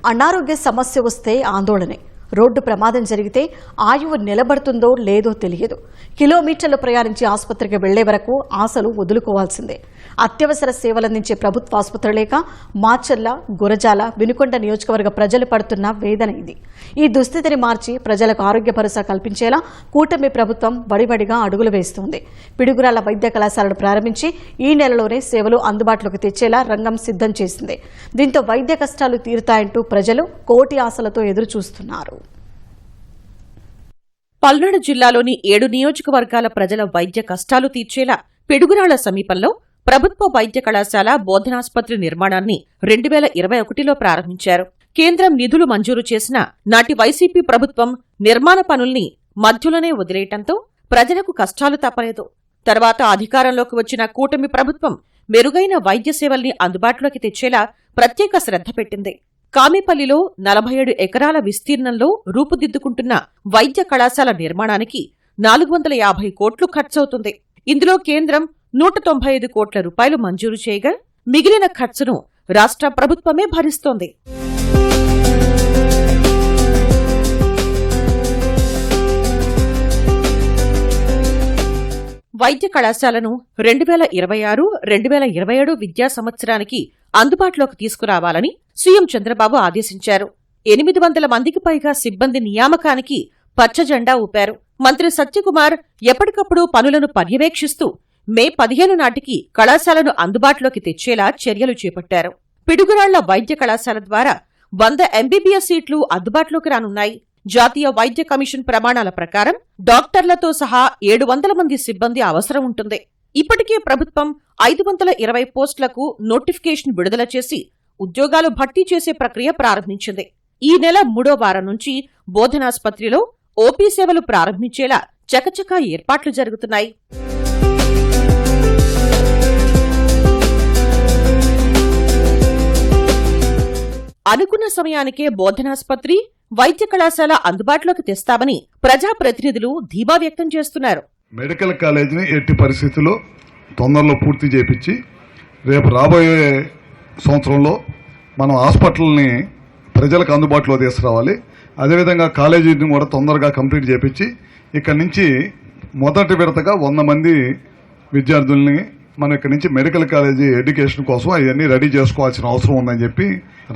అనారోగ్య సమస్య వస్తే ఆందోళనే. రోడ్డు ప్రమాదం జరిగితే ఆయువు నిలబడుతుందో లేదో తెలియదు. కిలోమీటర్లు ప్రయాణించి ఆసుపత్రికి వెళ్లే వరకు ఆశలు వదులుకోవాల్సిందే. అత్యవసర సేవలందించే ప్రభుత్వ ఆసుపత్రి లేక మాచర్ల, గురజాల, వినుకొండ నియోజకవర్గ ప్రజలు పడుతున్న వేదన ఇది. ఈ దుస్థితిని మార్చి ప్రజలకు ఆరోగ్య భరోసా కల్పించేలా కూటమి ప్రభుత్వం వడివడిగా అడుగులు వేస్తోంది. పిడుగురాళ్ల వైద్య కళాశాలను ప్రారంభించి ఈ నెలలోనే సేవలు అందుబాటులోకి తెచ్చేలా రంగం సిద్ధం చేసింది. దీంతో వైద్య కష్టాలు తీరుతాయంటూ ప్రజలు కోటి ఆశలతో ఎదురుచూస్తున్నారు. పల్నాడు జిల్లాలోని 7 నియోజకవర్గాల ప్రజల వైద్య కష్టాలు తీర్చేలా పిడుగురాళ్ల సమీపంలో ప్రభుత్వ వైద్య కళాశాల బోధనాసుపత్రి నిర్మాణాన్ని 2021లో ప్రారంభించారు. కేంద్రం నిధులు మంజూరు చేసిన నాటి వైసీపీ ప్రభుత్వం నిర్మాణ పనుల్ని మధ్యలోనే వదిలేయటంతో ప్రజలకు కష్టాలు తప్పలేదు. తర్వాత అధికారంలోకి వచ్చిన కూటమి ప్రభుత్వం మెరుగైన వైద్య సేవల్ని అందుబాటులోకి తెచ్చేలా ప్రత్యేక శ్రద్ధ పెట్టింది. కామేపల్లిలో 47 ఎకరాల విస్తీర్ణంలో రూపుదిద్దుకుంటున్న వైద్య కళాశాల నిర్మాణానికి 450 కోట్లు ఖర్చవుతుంది. ఇందులో కేంద్రం 195 కోట్ల రూపాయలు మంజూరు చేయగా మిగిలిన ఖర్చును రాష్ట్ర ప్రభుత్వమే భరిస్తోంది. వైద్య కళాశాలను 2026-2027 విద్యా సంవత్సరానికి అందుబాటులోకి తీసుకురావాలని సీఎం చంద్రబాబు ఆదేశించారు. 800 మందికి పైగా సిబ్బంది నియామకానికి పచ్చజెండా ఊపారు. మంత్రి సత్యకుమార్ ఎప్పటికప్పుడు పనులను పర్యవేక్షిస్తూ మే 15 నాటికి కళాశాలను అందుబాటులోకి తెచ్చేలా చర్యలు చేపట్టారు. పిడుగురాళ్ల వైద్య కళాశాల ద్వారా 100 ఎంబీబీఎస్ సీట్లు అందుబాటులోకి రానున్నాయి. జాతీయ వైద్య కమిషన్ ప్రమాణాల ప్రకారం డాక్టర్లతో సహా 700 మంది సిబ్బంది అవసరం ఉంటుంది. ఇప్పటికే ప్రభుత్వం 520 పోస్టులకు నోటిఫికేషన్ విడుదల చేసి ఉద్యోగాలు భర్తీ చేసే ప్రక్రియ ప్రారంభించింది. ఈ నెల 3వ వారం నుంచి బోధనాసుపత్రిలో ఓపీ సేవలు ప్రారంభించేలా చకచకా ఏర్పాట్లు జరుగుతున్నాయి. అనుకున్న సమయానికే బోధనాసుపత్రి, వైద్య కళాశాల అందుబాటులోకి తెస్తామని ప్రజాప్రతినిధులు ధీమా వ్యక్తం చేస్తున్నారు. మెడికల్ కాలేజీని ఎట్టి పరిస్థితుల్లో తొందరలో పూర్తి చేపించి రేపు రాబోయే సంవత్సరంలో మనం హాస్పిటల్ని ప్రజలకు అందుబాటులో తీసుకురావాలి. అదేవిధంగా కాలేజీని కూడా తొందరగా కంప్లీట్ చేపించి ఇక్కడి నుంచి మొదటి విడతగా 100 మంది విద్యార్థుల్ని మనం ఇక్కడి నుంచి మెడికల్ కాలేజీ ఎడ్యుకేషన్ కోసం అవన్నీ రెడీ చేసుకోవాల్సిన అవసరం ఉందని చెప్పి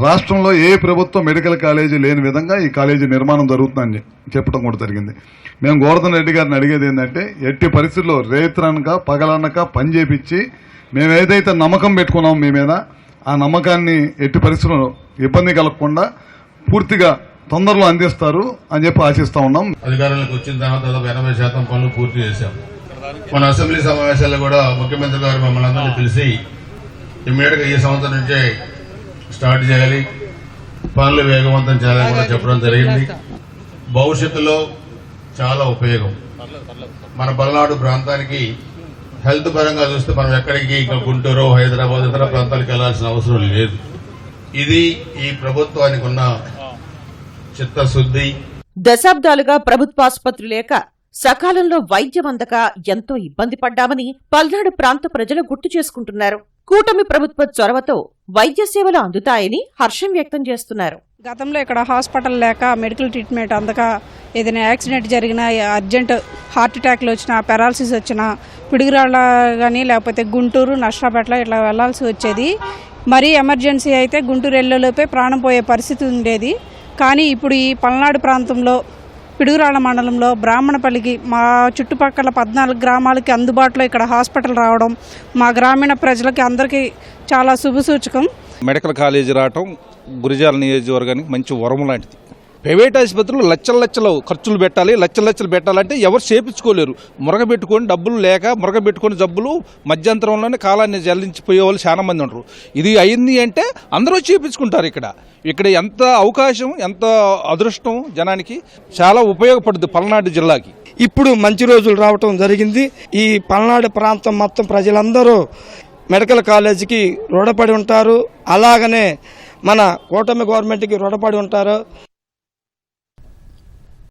రాష్ట్రంలో ఏ ప్రభుత్వం మెడికల్ కాలేజీ లేని విధంగా ఈ కాలేజీ నిర్మాణం జరుగుతుందని చెప్పడం కూడా జరిగింది. మేము గోవర్ధన్ రెడ్డి గారిని అడిగేది ఏంటంటే ఎట్టి పరిస్థితుల్లో రేత్రనక పగలనక పని చేపించి మేము ఏదైతే నమ్మకం పెట్టుకున్నాం మీ మీద ఆ నమ్మకాన్ని ఎట్టి పరిస్థితుల్లో ఇబ్బంది కలగకుండా పూర్తిగా తొందరలో అందిస్తారు అని చెప్పి ఆశిస్తా ఉన్నాం. అధికారంలోకి వచ్చిన తర్వాత దాదాపు 80% పనులు పూర్తి చేశాం. మన అసెంబ్లీ సమావేశాల్లో కూడా ముఖ్యమంత్రి గారు మమ్మల్ని అందరినీ పిలిచి ఇమ్మీడియట్ గా ఈ సంవత్సరం నుంచే స్టార్ట్ చేయాలి, పనులు వేగవంతం చేయాలని కూడా చెప్పడం జరిగింది. భవిష్యత్తులో చాలా ఉపయోగం. మన పల్నాడు ప్రాంతానికి హెల్త్ పరంగా చూస్తే మనం ఎక్కడికి గుంటూరు, హైదరాబాద్ ఇతర ప్రాంతాలకు వెళ్లాల్సిన అవసరం లేదు. ఇది ఈ ప్రభుత్వానికి ఉన్న చిత్తశుద్ధి. దశాబ్దాలుగా ప్రభుత్వాసుపత్రి లేక సకాలంలో వైద్యం అందక ఎంతో ఇబ్బంది పడ్డామని పల్నాడు ప్రాంత ప్రజలు గుర్తు చేసుకుంటున్నారు. కూటమి ప్రభుత్వ చొరవతో వైద్య సేవలు అందుతాయని హర్షం వ్యక్తం చేస్తున్నారు. గతంలో ఇక్కడ హాస్పిటల్ లేక మెడికల్ ట్రీట్మెంట్ అందక ఏదైనా యాక్సిడెంట్ జరిగినా, అర్జెంట్ హార్ట్ అటాక్లు వచ్చినా, పెరాలసిస్ వచ్చినా పిడుగురాళ్ళ కానీ లేకపోతే గుంటూరు, నర్సాపేట ఇట్లా వెళ్లాల్సి వచ్చేది. మరీ ఎమర్జెన్సీ అయితే గుంటూరు వెళ్ళలోపే ప్రాణం పోయే పరిస్థితి ఉండేది. కానీ ఇప్పుడు ఈ పల్నాడు ప్రాంతంలో పిడుగురాళ్ల మండలంలో బ్రాహ్మణపల్లికి మా చుట్టుపక్కల 14 గ్రామాలకి అందుబాటులో ఇక్కడ హాస్పిటల్ రావడం మా గ్రామీణ ప్రజలకి అందరికీ చాలా శుభసూచకం. మెడికల్ కాలేజీ రావటం గురజాల నియోజకవర్గానికి మంచి వరం లాంటిది. ప్రైవేట్ ఆసుపత్రులు లక్షలు ఖర్చులు పెట్టాలి, లక్షలు పెట్టాలంటే ఎవరు చేపించుకోలేరు. మురగబెట్టుకొని డబ్బులు లేక మురగబెట్టుకొని జబ్బులు మధ్యంతరంలోనే కాలాన్ని జల్లించిపోయే వాళ్ళు చాలా మంది ఉంటారు. ఇది అయింది అంటే అందరూ చేపించుకుంటారు. ఇక్కడ ఎంత అవకాశం, ఎంత అదృష్టం జనానికి చాలా ఉపయోగపడుతుంది పల్నాడు జిల్లాకి. ఇప్పుడు మంచి రోజులు రావటం జరిగింది. ఈ పల్నాడు ప్రాంతం మొత్తం ప్రజలందరూ మెడికల్ కాలేజీకి రుణపడి ఉంటారు. అలాగనే మన కూటమి గవర్నమెంట్కి రుణపడి ఉంటారు.